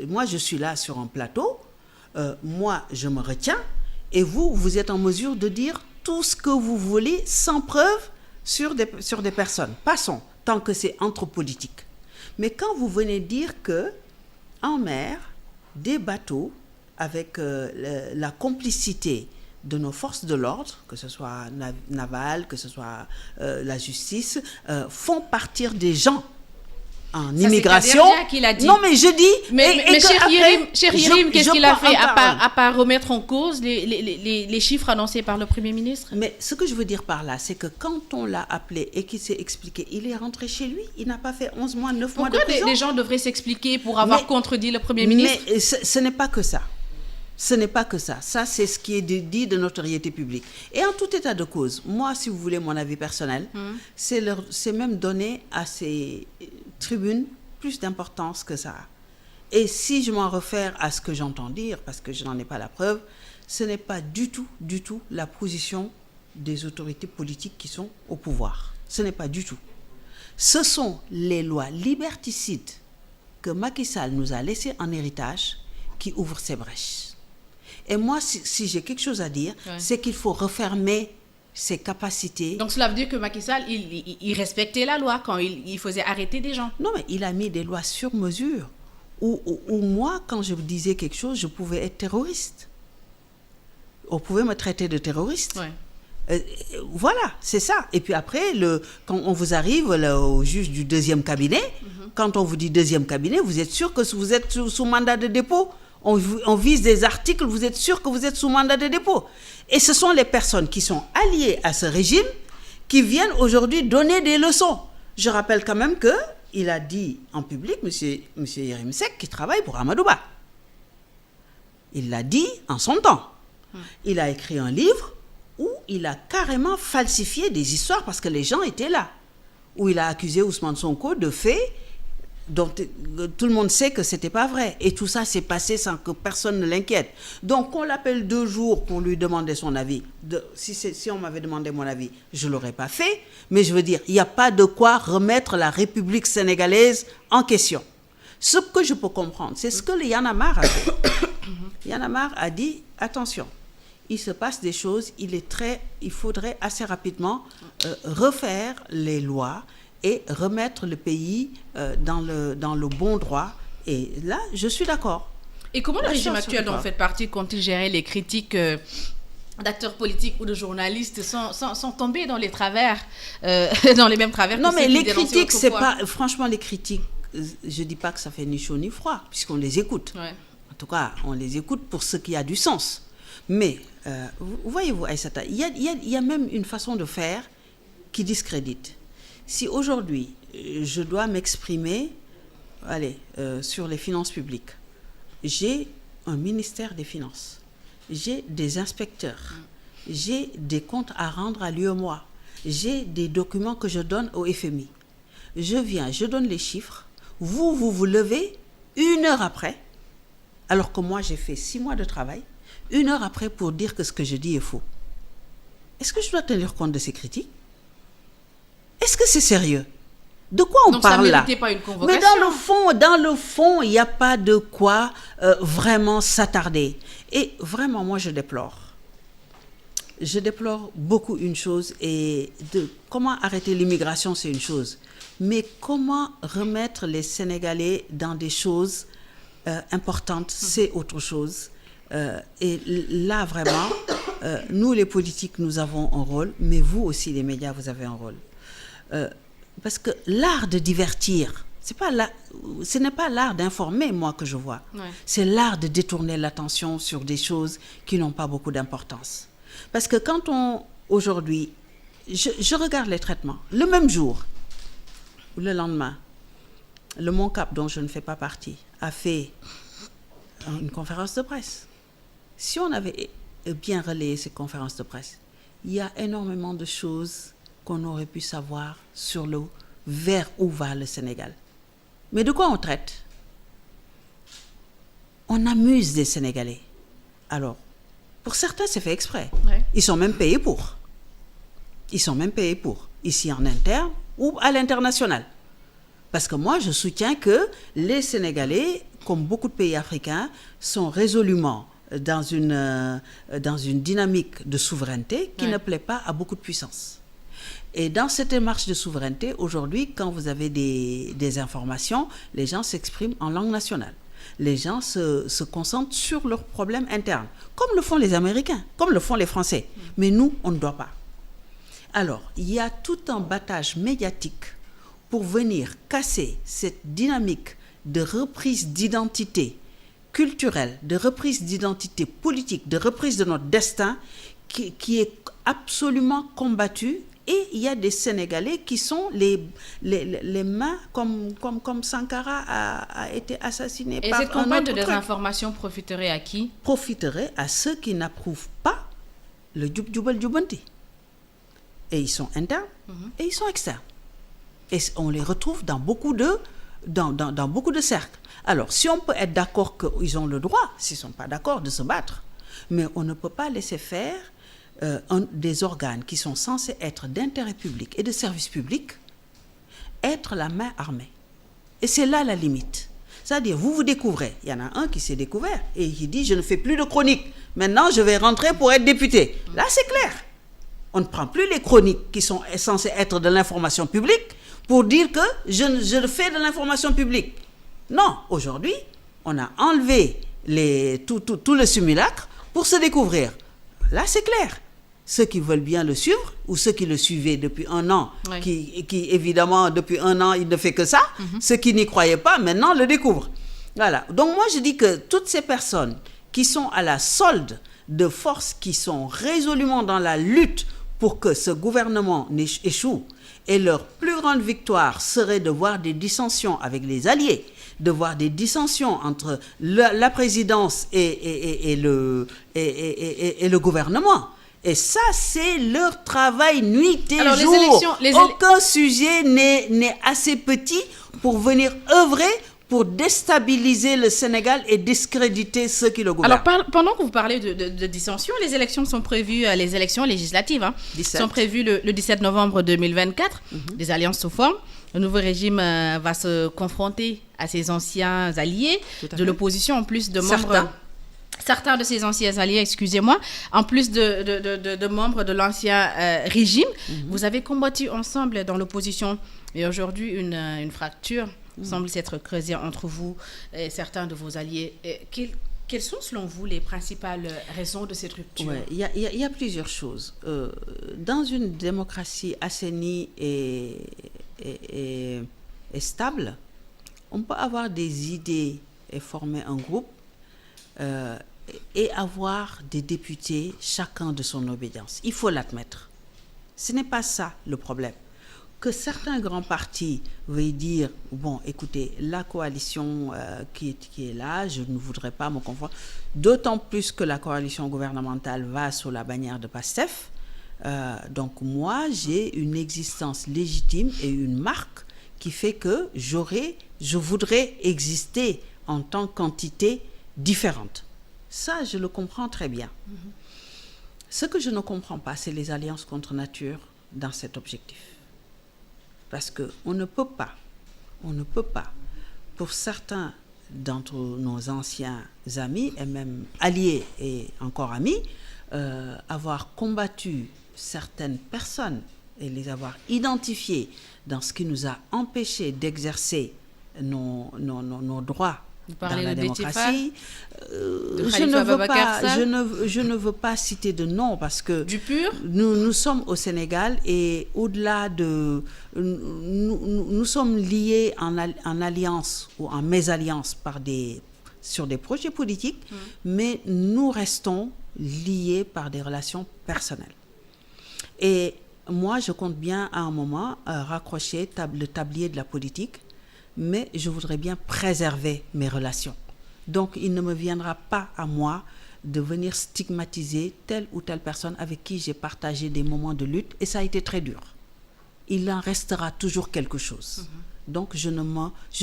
Moi, je suis là sur un plateau. Moi, je me retiens. Et vous êtes en mesure de dire tout ce que vous voulez sans preuve sur des personnes. Passons, tant que c'est entre politiques. Mais quand vous venez dire que en mer, des bateaux avec la complicité de nos forces de l'ordre, que ce soit navales, que ce soit la justice, font partir des gens en immigration. Qu'il a dit. Non, mais je dis... Mais Cheikh Yérim, qu'est-ce qu'il a fait à part remettre en cause les chiffres annoncés par le Premier ministre? Mais ce que je veux dire par là, c'est que quand on l'a appelé et qu'il s'est expliqué, il est rentré chez lui. Il n'a pas fait 11 mois, 9 mois de prison. Pourquoi les gens devraient s'expliquer pour avoir contredit le Premier ministre? Mais ce n'est pas que ça. Ce n'est pas que ça. Ça, c'est ce qui est dit de notoriété publique. Et en tout état de cause, moi, si vous voulez mon avis personnel, c'est même donner à ces tribunes plus d'importance que ça. Et si je m'en réfère à ce que j'entends dire, parce que je n'en ai pas la preuve, ce n'est pas du tout la position des autorités politiques qui sont au pouvoir. Ce n'est pas du tout. Ce sont les lois liberticides que Macky Sall nous a laissées en héritage qui ouvrent ces brèches. Et moi, si j'ai quelque chose à dire, c'est qu'il faut refermer ses capacités. Donc cela veut dire que Macky Sall, il respectait la loi quand il faisait arrêter des gens. Non, mais il a mis des lois sur mesure où moi, quand je disais quelque chose, je pouvais être terroriste. On pouvait me traiter de terroriste. Ouais. Voilà, c'est ça. Et puis après, quand on vous arrive au juge du deuxième cabinet, quand on vous dit deuxième cabinet, vous êtes sûr que vous êtes sous mandat de dépôt. On vise des articles, vous êtes sûr que vous êtes sous mandat de dépôt. Et ce sont les personnes qui sont alliées à ce régime qui viennent aujourd'hui donner des leçons. Je rappelle quand même qu'il a dit en public, monsieur Yérim Seck, qui travaille pour Amadou Ba. Il l'a dit en son temps. Il a écrit un livre où il a carrément falsifié des histoires parce que les gens étaient là. Où il a accusé Ousmane Sonko de faits dont tout le monde sait que ce n'était pas vrai. Et tout ça s'est passé sans que personne ne l'inquiète. Donc, on l'appelle 2 jours pour lui demander son avis. Si on m'avait demandé mon avis, je ne l'aurais pas fait. Mais je veux dire, il n'y a pas de quoi remettre la République sénégalaise en question. Ce que je peux comprendre, c'est ce que le Y'en a marre a fait. Y'en a marre a dit, attention, il se passe des choses, il faudrait assez rapidement refaire les lois et remettre le pays dans le bon droit. Et là, je suis d'accord. Et comment le régime actuel dont vous faites partie compte-t-il gérer les critiques d'acteurs politiques ou de journalistes sans tomber dans les travers, dans les mêmes travers? Non, mais les critiques, c'est pas... Franchement, les critiques, je ne dis pas que ça fait ni chaud ni froid, puisqu'on les écoute. Ouais. En tout cas, on les écoute pour ce qui a du sens. Mais, voyez-vous, Aïssata, il y a même une façon de faire qui discrédite. Si aujourd'hui, je dois m'exprimer sur les finances publiques, j'ai un ministère des Finances, j'ai des inspecteurs, j'ai des comptes à rendre à l'UEMOA, j'ai des documents que je donne au FMI. Je donne les chiffres, vous levez 1 heure après, alors que moi j'ai fait 6 mois de travail, 1 heure après pour dire que ce que je dis est faux. Est-ce que je dois tenir compte de ces critiques? Est-ce que c'est sérieux? De quoi on parle là? Donc ça ne méritait pas une convocation. Mais dans le fond, il n'y a pas de quoi vraiment s'attarder. Et vraiment, moi, je déplore. Je déplore beaucoup une chose. Et comment arrêter l'immigration, c'est une chose. Mais comment remettre les Sénégalais dans des choses importantes, c'est autre chose. Et là, vraiment, nous, les politiques, nous avons un rôle. Mais vous aussi, les médias, vous avez un rôle. Parce que l'art de divertir, ce n'est pas l'art d'informer, moi, que je vois. Ouais. C'est l'art de détourner l'attention sur des choses qui n'ont pas beaucoup d'importance. Parce que aujourd'hui, je regarde les traitements, le même jour, ou le lendemain, le MONCAP, dont je ne fais pas partie, a fait une conférence de presse. Si on avait bien relayé ces conférences de presse, il y a énormément de choses qu'on aurait pu savoir sur vers où va le Sénégal. Mais de quoi on traite? On amuse des Sénégalais. Alors, pour certains, c'est fait exprès. Ouais. Ils sont même payés pour. Ici en interne ou à l'international. Parce que moi, je soutiens que les Sénégalais, comme beaucoup de pays africains, sont résolument dans une dynamique de souveraineté qui ne plaît pas à beaucoup de puissances. Et dans cette démarche de souveraineté, aujourd'hui, quand vous avez des informations, les gens s'expriment en langue nationale. Les gens se concentrent sur leurs problèmes internes, comme le font les Américains, comme le font les Français. Mais nous, on ne doit pas. Alors, il y a tout un battage médiatique pour venir casser cette dynamique de reprise d'identité culturelle, de reprise d'identité politique, de reprise de notre destin, qui est absolument combattue. Et il y a des Sénégalais qui sont les mains, comme Sankara a été assassiné par un autre. Et cette campagne de désinformation profiterait à qui? Profiterait à ceux qui n'approuvent pas le Djoubal Djoubanti. Et ils sont internes et ils sont externes. Et on les retrouve dans beaucoup de cercles. Alors, si on peut être d'accord qu'ils ont le droit, s'ils ne sont pas d'accord, de se battre, mais on ne peut pas laisser faire des organes qui sont censés être d'intérêt public et de service public, être la main armée. Et c'est là la limite. C'est-à-dire, vous découvrez. Il y en a un qui s'est découvert et qui dit, je ne fais plus de chroniques. Maintenant, je vais rentrer pour être député. Là, c'est clair. On ne prend plus les chroniques qui sont censées être de l'information publique pour dire que je fais de l'information publique. Non, aujourd'hui, on a enlevé tout le simulacre pour se découvrir. Là, c'est clair. Ceux qui veulent bien le suivre ou ceux qui le suivaient depuis un an, Oui. qui évidemment, depuis un an, il ne fait que ça, ceux qui n'y croyaient pas, maintenant le découvrent. Voilà. Donc moi, je dis que toutes ces personnes qui sont à la solde de forces qui sont résolument dans la lutte pour que ce gouvernement échoue, et leur plus grande victoire serait de voir des dissensions avec les alliés, de voir des dissensions entre la présidence et le gouvernement. Et ça, c'est leur travail nuit et Alors, jour. Aucun sujet n'est assez petit pour venir œuvrer pour déstabiliser le Sénégal et discréditer ceux qui le gouvernent. Alors, pendant que vous parlez de dissension, les élections sont prévues, les élections législatives sont prévues le 17 novembre 2024. Des alliances se forment. Le nouveau régime va se confronter à ses anciens alliés de l'opposition, en plus de membres... Certains de ces anciens alliés, excusez-moi, en plus de membres de l'ancien régime. Vous avez combattu ensemble dans l'opposition. Et aujourd'hui, une fracture semble s'être creusée entre vous et certains de vos alliés. Quelles sont, selon vous, les principales raisons de cette rupture? Ouais, il y a plusieurs choses. Dans une démocratie assainie et stable, on peut avoir des idées et former un groupe et avoir des députés, chacun de son obédience. Il faut l'admettre. Ce n'est pas ça le problème. Que certains grands partis veuillent dire, bon, écoutez, la coalition qui est là, je ne voudrais pas me confondre, d'autant plus que la coalition gouvernementale va sous la bannière de PASTEF. Donc moi, j'ai une existence légitime et une marque qui fait que je voudrais exister en tant qu'entité différente. Ça, je le comprends très bien. Ce que je ne comprends pas, c'est les alliances contre nature dans cet objectif. Parce qu'on ne peut pas, pour certains d'entre nos anciens amis, et même alliés et encore amis, avoir combattu certaines personnes et les avoir identifiées dans ce qui nous a empêchés d'exercer nos droits dans la démocratie. Je ne veux pas citer de nom parce que du pur, nous sommes au Sénégal et au-delà de... Nous sommes liés en alliance ou en mésalliance sur des projets politiques, mais nous restons liés par des relations personnelles. Et moi, je compte bien à un moment raccrocher le tablier de la politique, mais je voudrais bien préserver mes relations. Donc, il ne me viendra pas à moi de venir stigmatiser telle ou telle personne avec qui j'ai partagé des moments de lutte, et ça a été très dur. Il en restera toujours quelque chose. Donc, je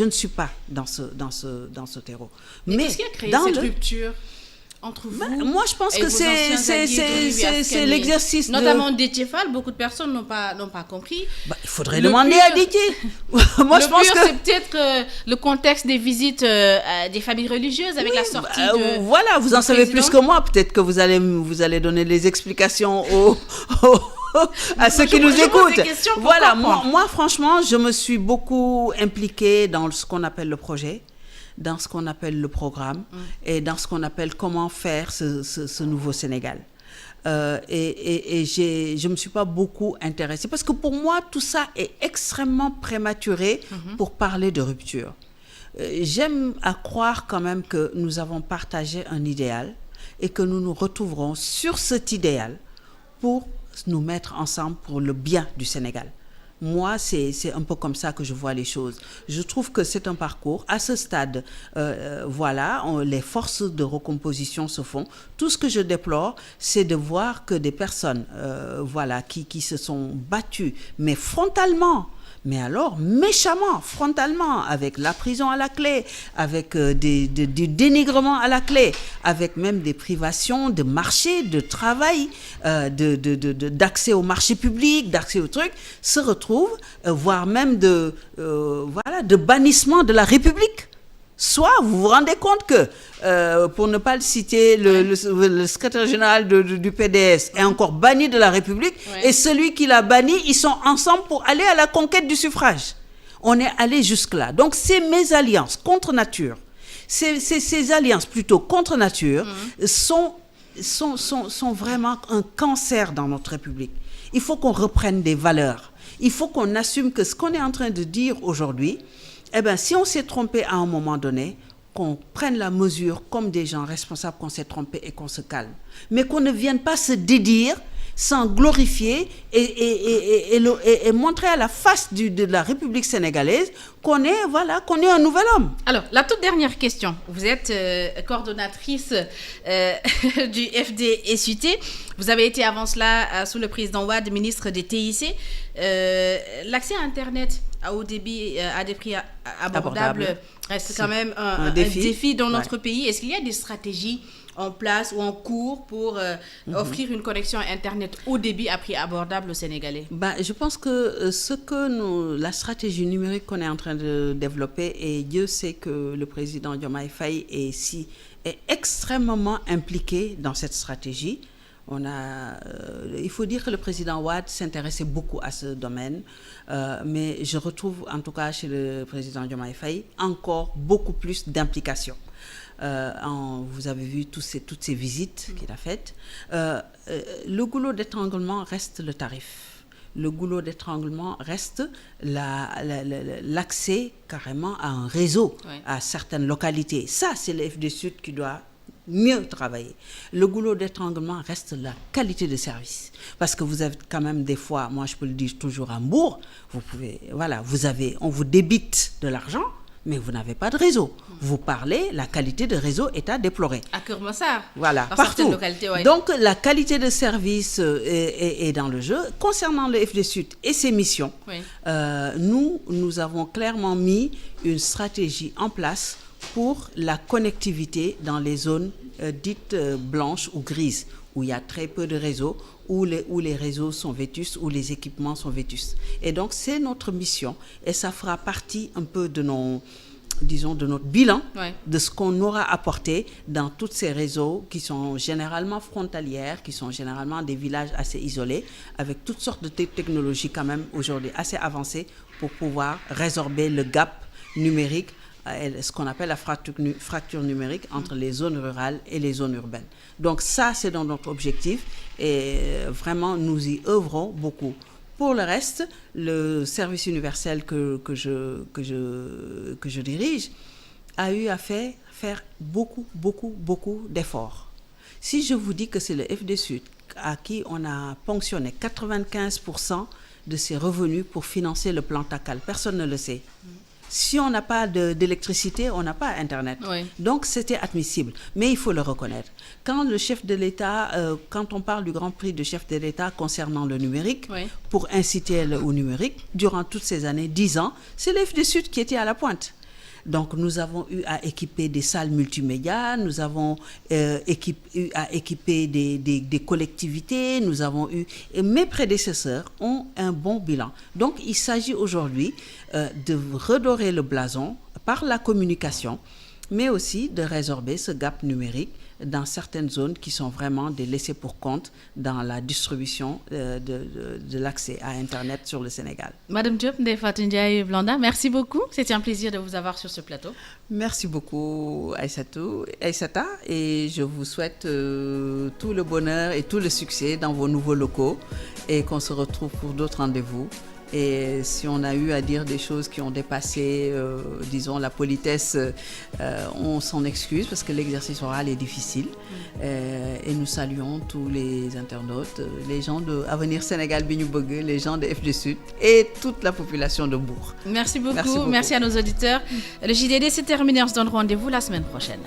ne suis pas dans ce terreau. Mais qu'est-ce qui a créé cette rupture entre vous? Moi, je pense que c'est l'exercice. Notamment Déthié Fall, beaucoup de personnes n'ont pas compris. Il faudrait demander à Déthié. Moi, je pense que c'est peut-être le contexte des visites des familles religieuses avec la sortie de... Voilà, vous en savez plus que moi. Peut-être que vous allez donner les explications à ceux qui nous écoutent. Voilà, moi, franchement, je me suis beaucoup impliquée dans ce qu'on appelle le projet, dans ce qu'on appelle le programme et dans ce qu'on appelle comment faire ce nouveau Sénégal. Et je ne me suis pas beaucoup intéressée parce que pour moi, tout ça est extrêmement prématuré pour parler de rupture. J'aime à croire quand même que nous avons partagé un idéal et que nous nous retrouverons sur cet idéal pour nous mettre ensemble pour le bien du Sénégal. Moi, c'est un peu comme ça que je vois les choses. Je trouve que c'est un parcours. À ce stade, les forces de recomposition se font. Tout ce que je déplore, c'est de voir que des personnes qui se sont battues, mais frontalement, mais alors méchamment, frontalement, avec la prison à la clé, avec des dénigrements à la clé, avec même des privations de marché, de travail, d'accès au marché public, d'accès aux trucs, se retrouvent, voire même de bannissement de la République. Soit vous vous rendez compte que, pour ne pas le citer, le secrétaire général du PDS est encore banni de la République, et celui qui l'a banni, ils sont ensemble pour aller à la conquête du suffrage. on est allé jusque-là. Donc, ces mésalliances contre nature, ces alliances plutôt contre nature sont vraiment un cancer dans notre République. Il faut qu'on reprenne des valeurs. Il faut qu'on assume que ce qu'on est en train de dire aujourd'hui, eh bien, si on s'est trompé à un moment donné, qu'on prenne la mesure comme des gens responsables qu'on s'est trompé et qu'on se calme. Mais qu'on ne vienne pas se dédire sans glorifier et montrer à la face de la République sénégalaise qu'on est un nouvel homme. Alors, la toute dernière question. Vous êtes coordonnatrice du FDSUT. Vous avez été avant cela, sous le président Wade, ministre des TIC. L'accès à Internet à haut débit à des prix abordables reste quand même un défi dans notre pays. Est-ce qu'il y a des stratégies en place ou en cours pour offrir une connexion Internet haut débit à prix abordable aux Sénégalais? Je pense que la stratégie numérique qu'on est en train de développer, et Dieu sait que le président Diomaye Faye est extrêmement impliqué dans cette stratégie. Il faut dire que le président Wade s'intéressait beaucoup à ce domaine, mais je retrouve en tout cas chez le président Diomaye Faye encore beaucoup plus d'implication. Vous avez vu toutes ces visites qu'il a faites. Le goulot d'étranglement reste le tarif. Le goulot d'étranglement reste l'accès carrément à un réseau, à certaines localités. Ça, c'est le FDSUT qui doit mieux travailler. Le goulot d'étranglement reste la qualité de service. Parce que vous avez quand même des fois, moi je peux le dire toujours à Mbour, on vous débite de l'argent, mais vous n'avez pas de réseau. Vous parlez, la qualité de réseau est à déplorer. À Keur-Massar. Voilà, partout. Donc, la qualité de service est dans le jeu. Concernant le FDSUT et ses missions, nous avons clairement mis une stratégie en place pour la connectivité dans les zones dites blanches ou grises, où il y a très peu de réseaux, où les réseaux sont vétustes, où les équipements sont vétustes. Et donc, c'est notre mission, et ça fera partie un peu de notre bilan, de ce qu'on aura apporté dans tous ces réseaux qui sont généralement frontalières, qui sont généralement des villages assez isolés, avec toutes sortes de technologies quand même aujourd'hui assez avancées pour pouvoir résorber le gap numérique, ce qu'on appelle la fracture numérique entre les zones rurales et les zones urbaines. Donc ça, c'est dans notre objectif et vraiment, nous y œuvrons beaucoup. Pour le reste, le service universel que je dirige a eu à faire beaucoup d'efforts. Si je vous dis que c'est le FDSUT à qui on a ponctionné 95% de ses revenus pour financer le plan TACAL, personne ne le sait. Si on n'a pas d'électricité, on n'a pas Internet. Donc, c'était admissible. Mais il faut le reconnaître. Quand le chef de l'État, quand on parle du Grand Prix de chef de l'État concernant le numérique, pour inciter au numérique, durant toutes ces années, 10 ans, c'est le FDSUT qui était à la pointe. Donc, nous avons eu à équiper des salles multimédia, nous avons eu à équiper des collectivités, mes prédécesseurs ont un bon bilan. Donc, il s'agit aujourd'hui de redorer le blason par la communication, mais aussi de résorber ce gap numérique dans certaines zones qui sont vraiment des laissés-pour-compte dans la distribution de l'accès à Internet sur le Sénégal. Madame Diop Ndeye Fatou Ndiaye Blondin, merci beaucoup. C'était un plaisir de vous avoir sur ce plateau. Merci beaucoup, Aïssata, et je vous souhaite tout le bonheur et tout le succès dans vos nouveaux locaux et qu'on se retrouve pour d'autres rendez-vous. Et si on a eu à dire des choses qui ont dépassé, disons, la politesse, on s'en excuse parce que l'exercice oral est difficile. Et nous saluons tous les internautes, les gens de Avenir Sénégal Bignoubogue, les gens de FDSUT et toute la population de Mbour. Merci beaucoup. Merci à nos auditeurs. Le JDD s'est terminé. On se donne rendez-vous la semaine prochaine.